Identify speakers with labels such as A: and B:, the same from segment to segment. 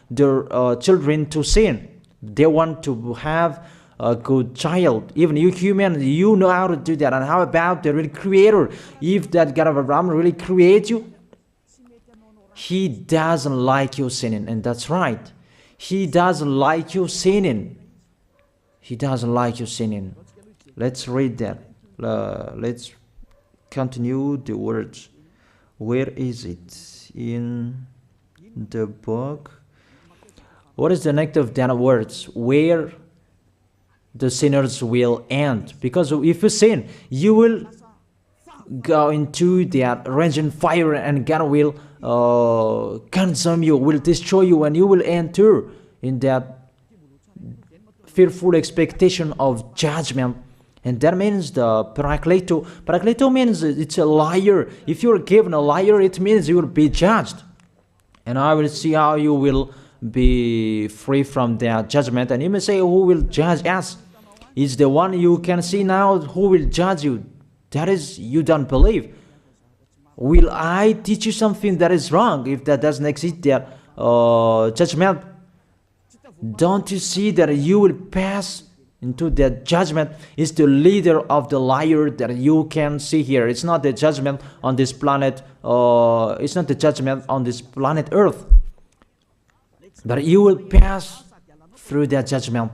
A: their children to sin. They want to have a good child. Even you human, you know how to do that. And how about the real creator? If that God of Abraham really creates you, he doesn't like you sinning. And that's right. He doesn't like you sinning. He doesn't like you sinning. Let's read that. Let's continue the words. Where is it? In the book. What is the next of that words? Where the sinners will end. Because if you sin, you will go into that raging fire, and God will consume you, will destroy you, and you will enter in that fearful expectation of judgment. And that means the parakleto. Parakleto means it's a liar. If you're given a liar, it means you will be judged. And I will see how you will be free from their judgment. And you may say, who will judge us? It's the one you can see now who will judge you. That is, you don't believe. Will I teach you something that is wrong if that doesn't exist there? Judgment. Don't you see that you will pass into that judgment? Is the leader of the liar that you can see here. It's not the judgment on this planet. It's not the judgment on this planet Earth. But you will pass through that judgment.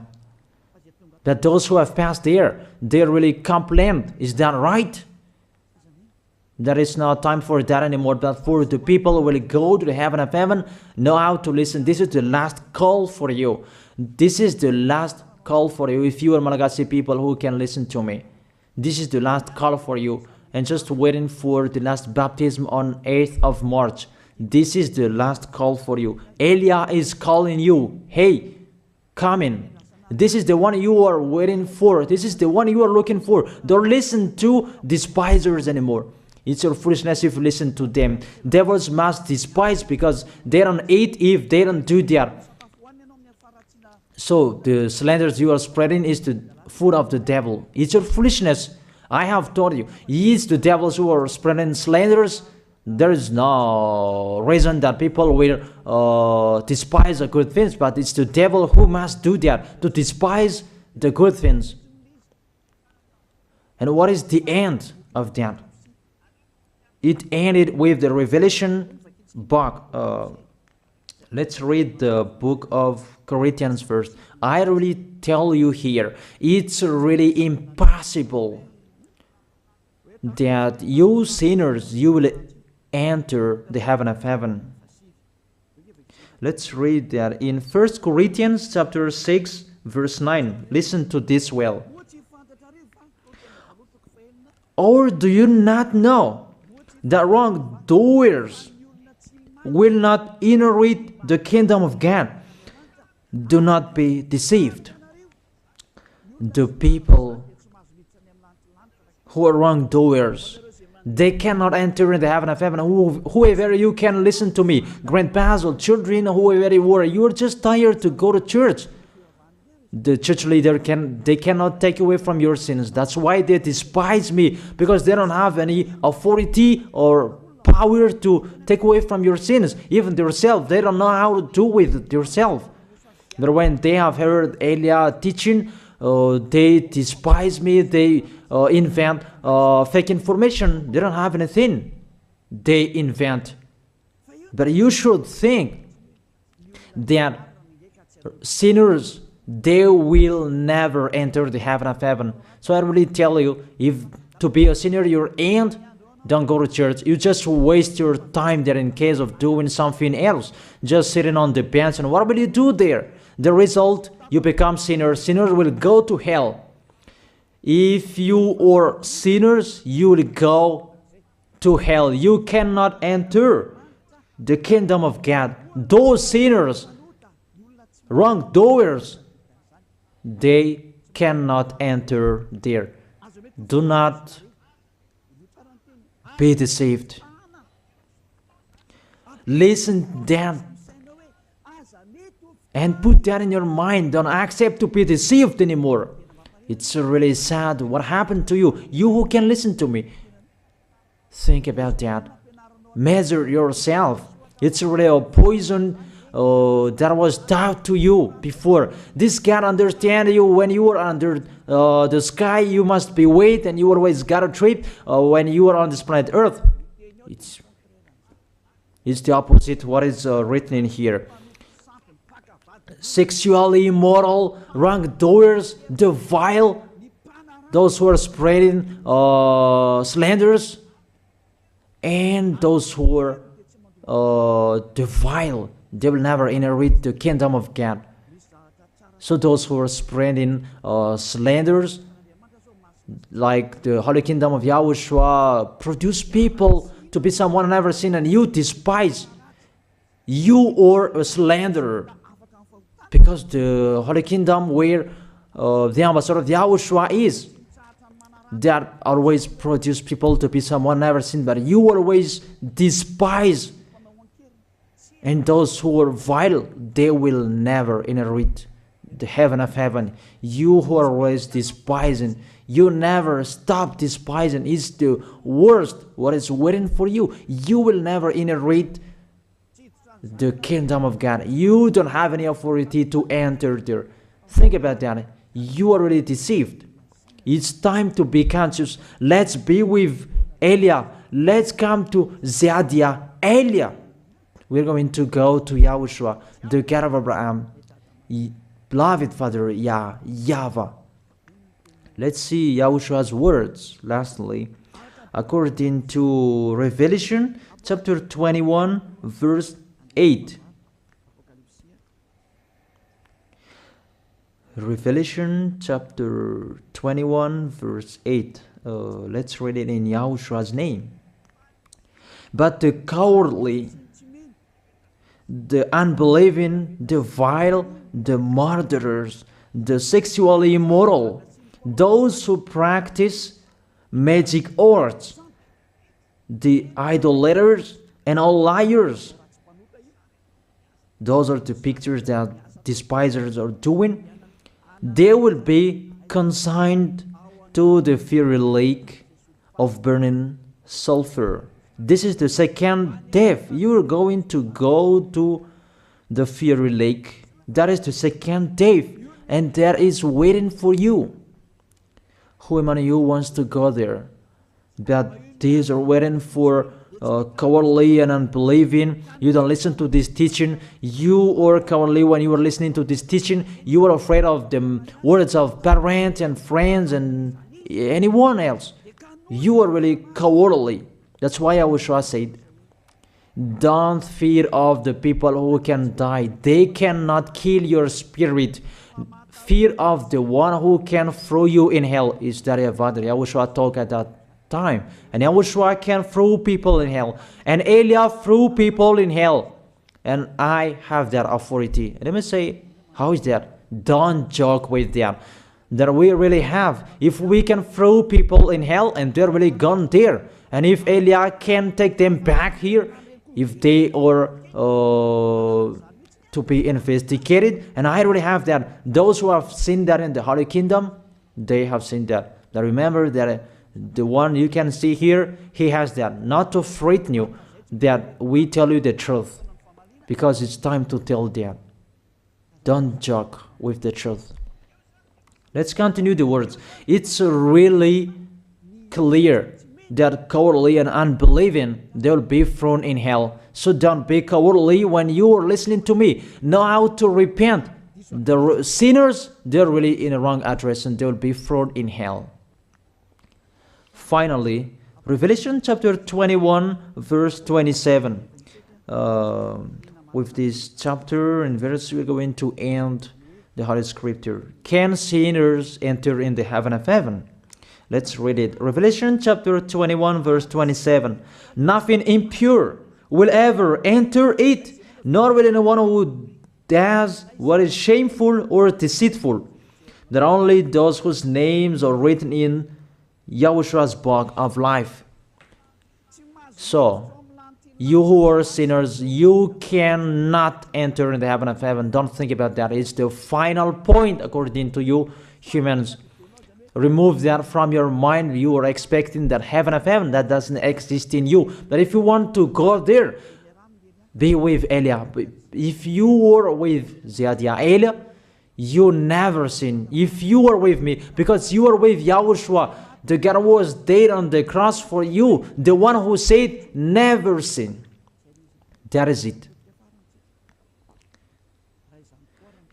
A: That those who have passed there, they really complain. Is that right? There is no time for that anymore. But for the people who will go to the heaven of heaven, know how to listen. This is the last call for you. This is the last call for you. If you are Malagasy people who can listen to me, this is the last call for you. And just waiting for the last baptism on 8th of March. This is the last call for you. Elia is calling you. Hey, come in. This is the one you are waiting for. This is the one you are looking for. Don't listen to despisers anymore. It's your foolishness if you listen to them. Devils must despise because they don't eat if they don't do that. So the slanders you are spreading is the food of the devil. It's your foolishness. I have told you. It's the devils who are spreading slanders. There is no reason that people will despise the good things, but it's the devil who must do that, to despise the good things. And what is the end of that? It ended with the Revelation book. Let's read the book of Corinthians first. I really tell you here, it's really impossible that you sinners, you will enter the heaven of heaven. Let's read that in 1 Corinthians chapter 6 verse 9. Listen to this well. Or do you not know that wrongdoers will not inherit the kingdom of God? Do not be deceived. The people who are wrongdoers, they cannot enter in the heaven of heaven. Whoever you can listen to me, grandpas or children, whoever you are, you are just tired to go to church. The church leader they cannot take away from your sins. That's why they despise me, because they don't have any authority or power to take away from your sins. Even themselves, they don't know how to do with themselves. But when they have heard Elia teaching, they despise me. They invent fake information. They don't have anything. They invent. But you should think that sinners, they will never enter the heaven of heaven. So I really tell you, if to be a sinner your end, don't go to church. You just waste your time there in case of doing something else. Just sitting on the bench, and what will you do there? The result, you become sinners. Sinners will go to hell. If you are sinners, you will go to hell. You cannot enter the kingdom of God. Those sinners, wrongdoers, they cannot enter there. Do not be deceived. Listen then and put that in your mind. Don't accept to be deceived anymore. It's really sad what happened to you. You who can listen to me, think about that. Measure yourself. It's really a poison there was doubt to you before. This God understand you when you were under the sky. You must be wait, and you always got a trip when you are on this planet Earth. It's the opposite what is written in here. Sexually immoral, wrongdoers, the vile, those who are spreading slanders, and those who are the vile, they will never inherit the kingdom of God. So those who are spreading slanders, like the Holy Kingdom of Yahushua, produce people to be someone never seen, and you despise, you are a slanderer. Because the Holy Kingdom where the ambassador of Yahushua is, that always produce people to be someone never seen, but you always despise. And those who are vile, they will never inherit the heaven of heaven. You who are always despising, you never stop despising. It's the worst what is waiting for you. You will never inherit the kingdom of God. You don't have any authority to enter there. Think about that. You are already deceived. It's time to be conscious. Let's be with Elia. Let's come to Zadiah. Elia. We're going to go to Yahushua, the God of Abraham, beloved Father YAHVAH. Let's see Yahushua's words. Lastly, according to Revelation chapter 21, verse 8. Revelation chapter 21, verse 8. Let's read it in Yahushua's name. But the cowardly, the unbelieving, the vile, the murderers, the sexually immoral, those who practice magic arts, the idolaters, and all liars. Those are the pictures that despisers are doing. They will be consigned to the fiery lake of burning sulfur. This is the second death. You are going to go to the fiery lake. That is the second death, and that is waiting for you. Who among you wants to go there? That these are waiting for cowardly and unbelieving. You don't listen to this teaching. You are cowardly when you are listening to this teaching. You are afraid of the words of parents and friends and anyone else. You are really cowardly. That's why Yahushua said, don't fear of the people who can die. They cannot kill your spirit. Fear of the one who can throw you in hell. Is that Yahushua talked at that time. And Yahushua can throw people in hell. And Elia threw people in hell. And I have that authority. And let me say, how is that? Don't joke with them. That we really have. If we can throw people in hell and they're really gone there. And if Elia can take them back here, if they are to be investigated, and I already have that. Those who have seen that in the Holy Kingdom, they have seen that. Now remember that the one you can see here, he has that. Not to frighten you, that we tell you the truth, because it's time to tell them. Don't joke with the truth. Let's continue the words. It's really clear that cowardly and unbelieving, they will be thrown in hell. So don't be cowardly when you are listening to me. Know how to repent. The sinners, they're really in a wrong address and they will be thrown in hell. Finally, Revelation chapter 21, verse 27. With this chapter and verse, we're going to end the Holy Scripture. Can sinners enter in the heaven of heaven? Let's read it. Revelation chapter 21, verse 27. Nothing impure will ever enter it, nor will anyone who does what is shameful or deceitful. That only those whose names are written in Yahushua's book of life. So, you who are sinners, you cannot enter in the heaven of heaven. Don't think about that. It's the final point according to you humans. Remove that from your mind. You are expecting that heaven of heaven that doesn't exist in you. But if you want to go there, be with Elia. If you were with Elia, you never sin. If you were with me, because you were with Yahushua, the God was dead on the cross for you, the one who said never sin. That is it.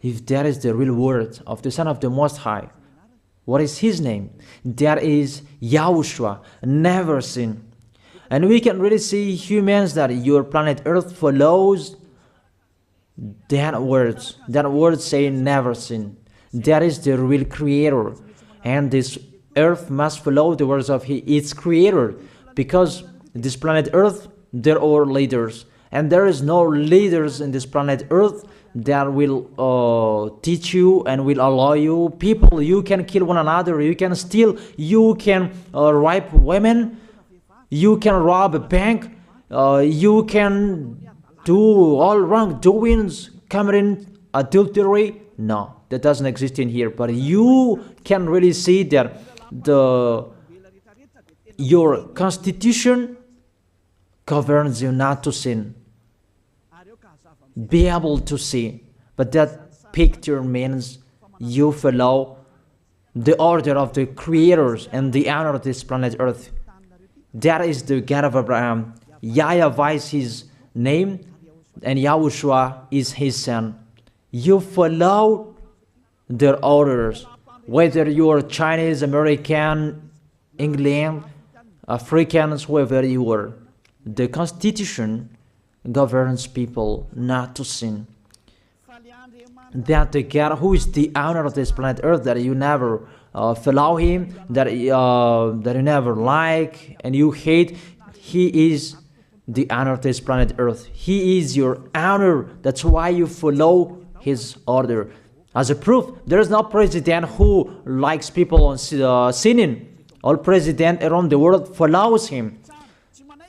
A: If that is the real word of the Son of the Most High, what is his name? That is Yahushua, never sin. And we can really see humans that your planet Earth follows that word saying never sin. That is the real creator. And this earth must follow the words of its creator, because this planet Earth, there are leaders. And there is no leaders in this planet Earth that will teach you and will allow you. People, you can kill one another, you can steal, you can rape women, you can rob a bank, you can do all wrongdoings, committing adultery. No, that doesn't exist in here. But you can really see that your constitution governs you not to sin. Be able to see. But that picture means you follow the order of the creators and the honor of this planet Earth. That is the God of Abraham. YAHVAH is his name, and YAHOSHUAH is his son. You follow their orders, whether you are Chinese, American, England, Africans, whoever you are. The Constitution governs people not to sin. That the God who is the owner of this planet Earth, that you never follow him, that you never like and you hate, he is the owner of this planet Earth. He is your owner. That's why you follow his order. As a proof, there is no president who likes people sinning. All presidents around the world follows him.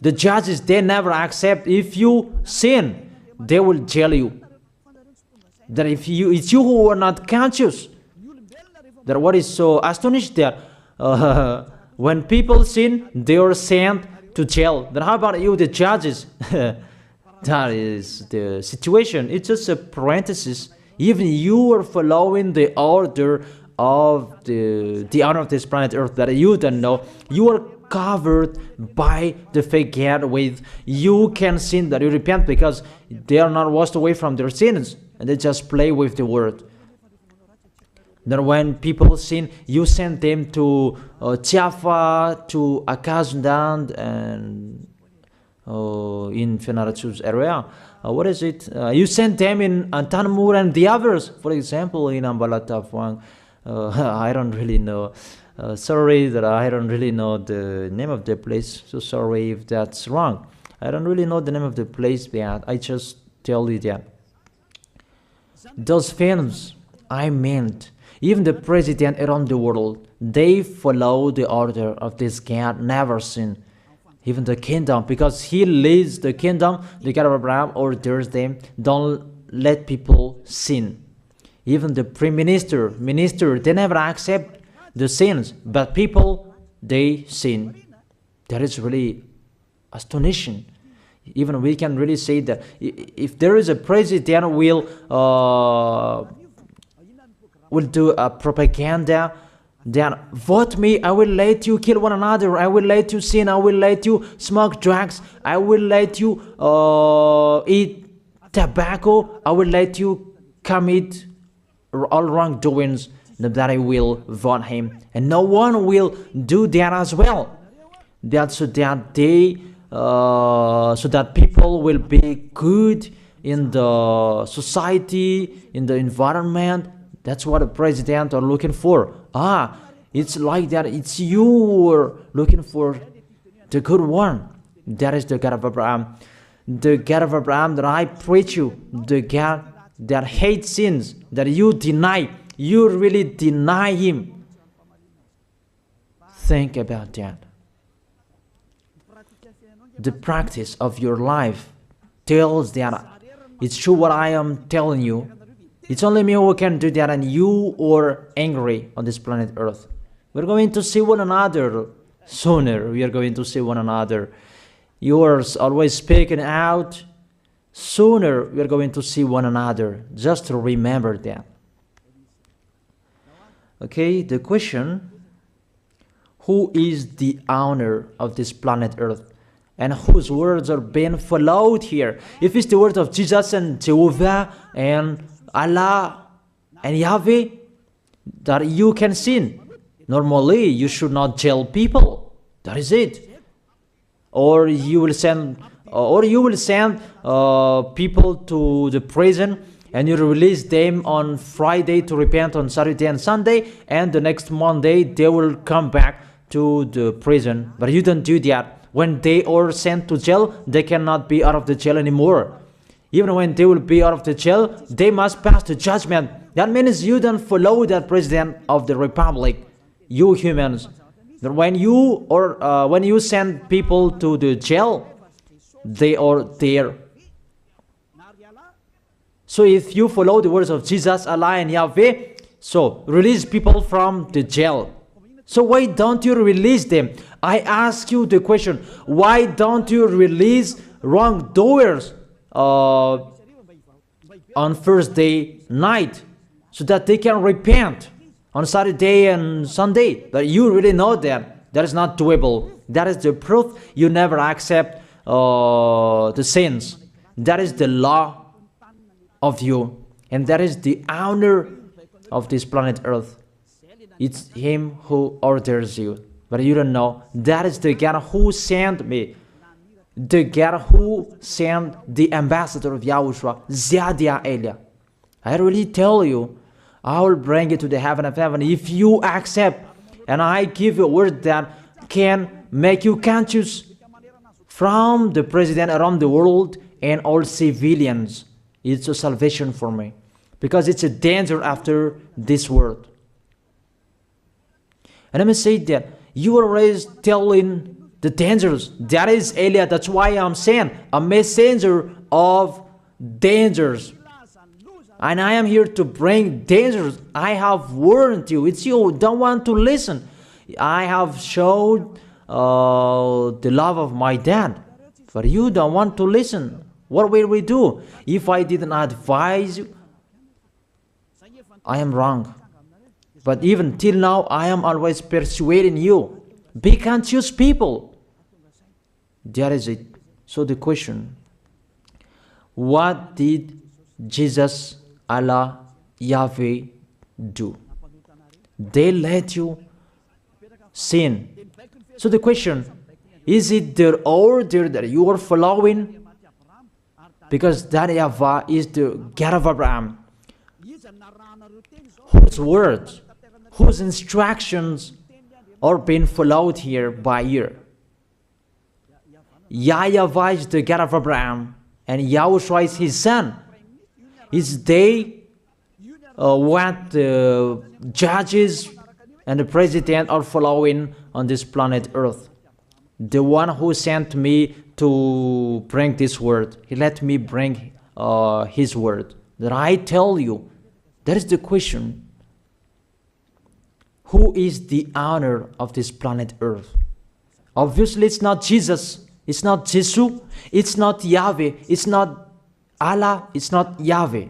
A: The judges, they never accept. If you sin, they will jail you. That if it's you who are not conscious. That what is so astonished that when people sin, they are sent to jail. Then how about you, the judges? That is the situation. It's just a parenthesis. Even you are following the order of the honor of this planet Earth that you don't know. You are covered by the fake God with you can sin, that you repent, because they are not washed away from their sins and they just play with the word. Then when people sin, you send them to Jaffa, to Akazundan, and in Fenarachu's area. What is it? You send them in Antanmur and the others. For example, in Ambalatafwang. I don't really know. Sorry that I don't really know the name of the place. So sorry if that's wrong. I don't really know the name of the place, but I just tell you that. Those films, I meant, even the president around the world, they follow the order of this God, never sin. Even the kingdom, because he leads the kingdom, the God of Abraham orders them, don't let people sin. Even the prime minister, they never accept the sins, but people, they sin. That is really astonishing. Even we can really say that if there is a president will do a propaganda, then vote me, I will let you kill one another, I will let you sin, I will let you smoke drugs, I will let you eat tobacco, I will let you commit all wrongdoings, that I will vote him. And no one will do that as well. That's so that so that people will be good in the society, in the environment. That's what the president are looking for. It's like that. It's you who are looking for the good one. That is the God of Abraham. The God of Abraham that I preach you. The God that hates sins, that you deny. You really deny him. Think about that. The practice of your life tells that it's true what I am telling you. It's only me who can do that, and you are angry on this planet Earth. We're going to see one another sooner. We are going to see one another. You are always speaking out sooner we are going to see one another. Just to remember that. Okay, the question, who is the owner of this planet Earth? And whose words are being followed here? If it's the words of Jesus and Jehovah and Allah and Yahweh that you can sin, normally you should not jail people. That is it. Or you will send people to the prison, and you release them on Friday to repent on Saturday and Sunday, and the next Monday they will come back to the prison. But you don't do that. When they are sent to jail, they cannot be out of the jail anymore. Even when they will be out of the jail, they must pass the judgment. That means you don't follow that president of the republic, you humans. When you send people to the jail, they are there. So if you follow the words of Jesus, Allah and Yahweh, so release people from the jail. So why don't you release them? I ask you the question, why don't you release wrongdoers on Thursday night so that they can repent on Saturday and Sunday? But you really know that is not doable. That is the proof you never accept the sins. That is the law of you, and that is the owner of this planet Earth. It's him who orders you, but you don't know. That is the God who sent me, the God who sent the ambassador of Yahushua, Zadia Elia. I really tell you, I will bring you to the heaven of heaven if you accept, and I give you a word that can make you conscious from the president around the world and all civilians. It's a salvation for me, because it's a danger after this world. And let me say that you are always telling the dangers. That is Elia. That's why I'm saying a messenger of dangers. And I am here to bring dangers. I have warned you. It's you who don't want to listen. I have showed the love of my dad, but you don't want to listen. What will we do? If I didn't advise you, I am wrong. But even till now, I am always persuading you. Be conscious people. That is it. So the question, what did Jesus, Allah, Yahweh do? They let you sin. So the question, is it their order that you are following? Because that YAHVAH is the God of Abraham, whose words, whose instructions are being followed here by ear. YAHVAH is the God of Abraham, and Yahushua is his son. Is they what the judges and the president are following on this planet Earth. The one who sent me to bring this word, he let me bring his word. That I tell you, that is the question. Who is the owner of this planet Earth? Obviously, it's not Jesus. It's not Jesus. It's not Yahweh. It's not Allah. It's not Yahweh.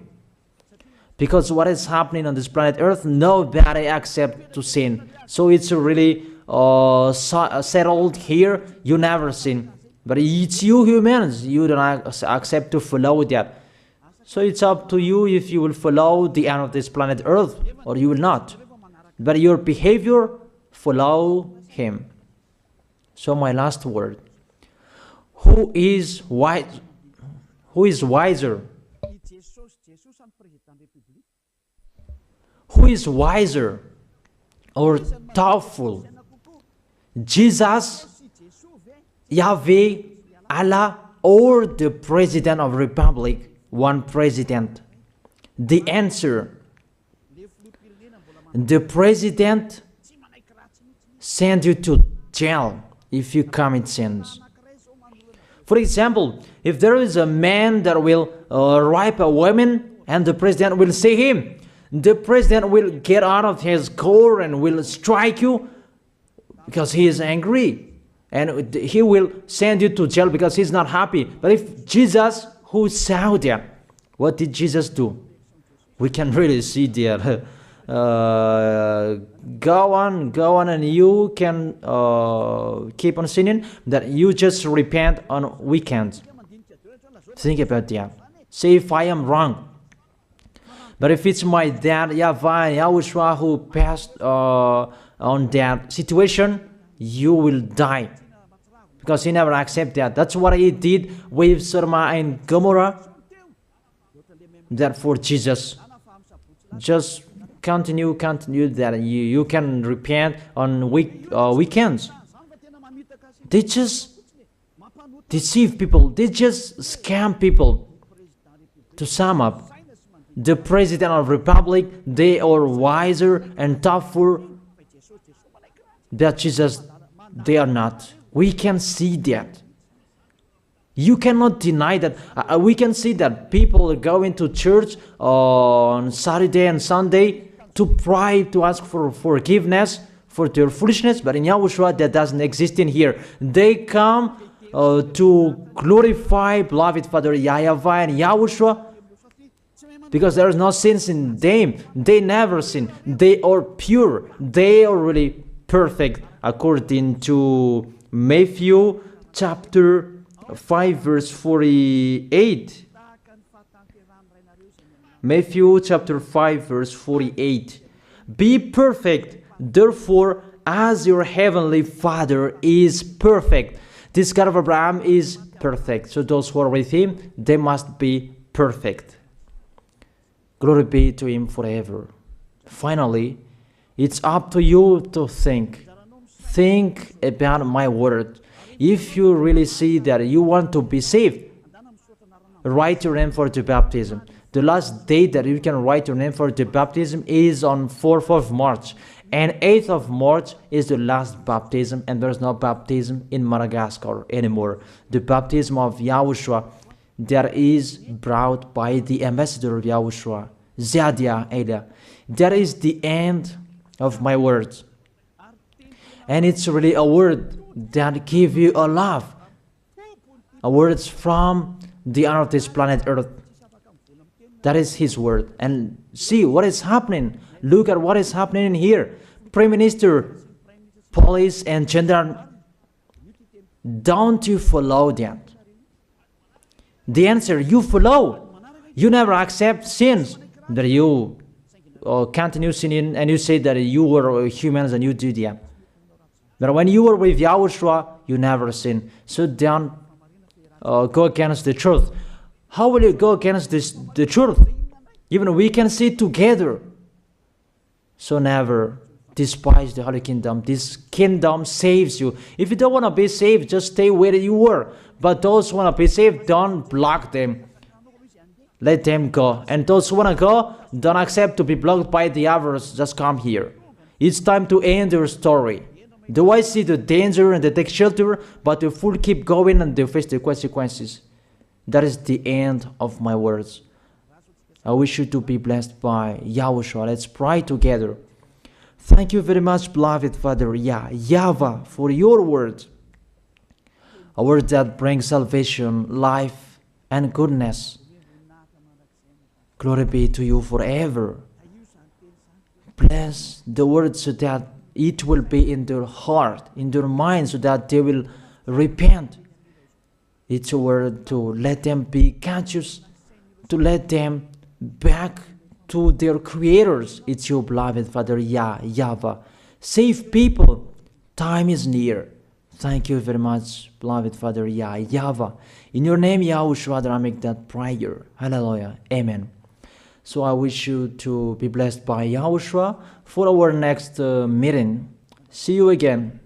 A: Because what is happening on this planet Earth, nobody accepts to sin. So it's really settled here. You never sin. But it's you humans. You don't accept to follow that. So it's up to you if you will follow the end of this planet Earth or you will not. But your behavior, follow him. So my last word. Who is wise? Who is wiser? Who is wiser or thoughtful? Jesus, Yahweh, Allah, or the President of the Republic? One president. The answer, the president send you to jail if you commit sins. For example, if there is a man that will rape a woman and the president will see him, the president will get out of his car and will strike you because he is angry. And he will send you to jail because he's not happy. But if Jesus, who saw that, what did Jesus do? We can really see that. Go on, and you can keep on sinning, that you just repent on weekends. Think about that. Say if I am wrong. But if it's my dad, YAHVAH, YAHOSHUAH, who passed on that situation, you will die. Because he never accepted that. That's what he did with Sodom and Gomorrah. Therefore, Jesus, just continue that you can repent on weekends. They just deceive people. They just scam people. To sum up, the president of republic, they are wiser and tougher than Jesus. They are not. We can see that. You cannot deny that. We can see that people are going to church on Saturday and Sunday to pray, to ask for forgiveness for their foolishness. But in YAHOSHUAH, that doesn't exist in here. They come to glorify beloved Father YAHVAH and YAHOSHUAH, because there is no sins in them. They never sin. They are pure. They are really perfect, according to Matthew chapter 5 verse 48. Matthew chapter 5 verse 48. Be perfect, therefore, as your heavenly Father is perfect. This God of Abraham is perfect. So those who are with him, they must be perfect. Glory be to him forever. Finally, it's up to you to think. Think about my word. If you really see that you want to be saved, write your name for the baptism. The last date that you can write your name for the baptism is on 4th of March. And 8th of March is the last baptism, and there's no baptism in Madagascar anymore. The baptism of YAHOSHUAH that is brought by the ambassador of YAHOSHUAH, Zadia Ada. That is the end of my words. And it's really a word that gives you a love. A word from the honor of this planet Earth. That is his word. And see what is happening. Look at what is happening in here. Prime Minister, police and gendarme. Don't you follow that? The answer, you follow. You never accept sins. That you continue sinning, and you say that you were humans and you do that. But when you were with YAHOSHUAH, you never sin. So don't go against the truth. How will you go against the truth? Even we can see together. So never despise the Holy Kingdom. This kingdom saves you. If you don't want to be saved, just stay where you were. But those who want to be saved, don't block them. Let them go. And those who want to go, don't accept to be blocked by the others. Just come here. It's time to end your story. Do I see the danger and they take shelter, but the fool keep going and they face the consequences? That is the end of my words. I wish you to be blessed by YAHOSHUAH. Let's pray together. Thank you very much, beloved Father YAHVAH, for your word. A word that brings salvation, life, and goodness. Glory be to you forever. Bless the word so that it will be in their heart, in their mind, so that they will repent. It's a word to let them be conscious, to let them back to their creators. It's your beloved Father YAHVAH. Save people. Time is near. Thank you very much, beloved Father YAHVAH. In your name, YAHOSHUAH, that I make that prayer. Hallelujah. Amen. So I wish you to be blessed by YAHOSHUAH for our next meeting. See you again.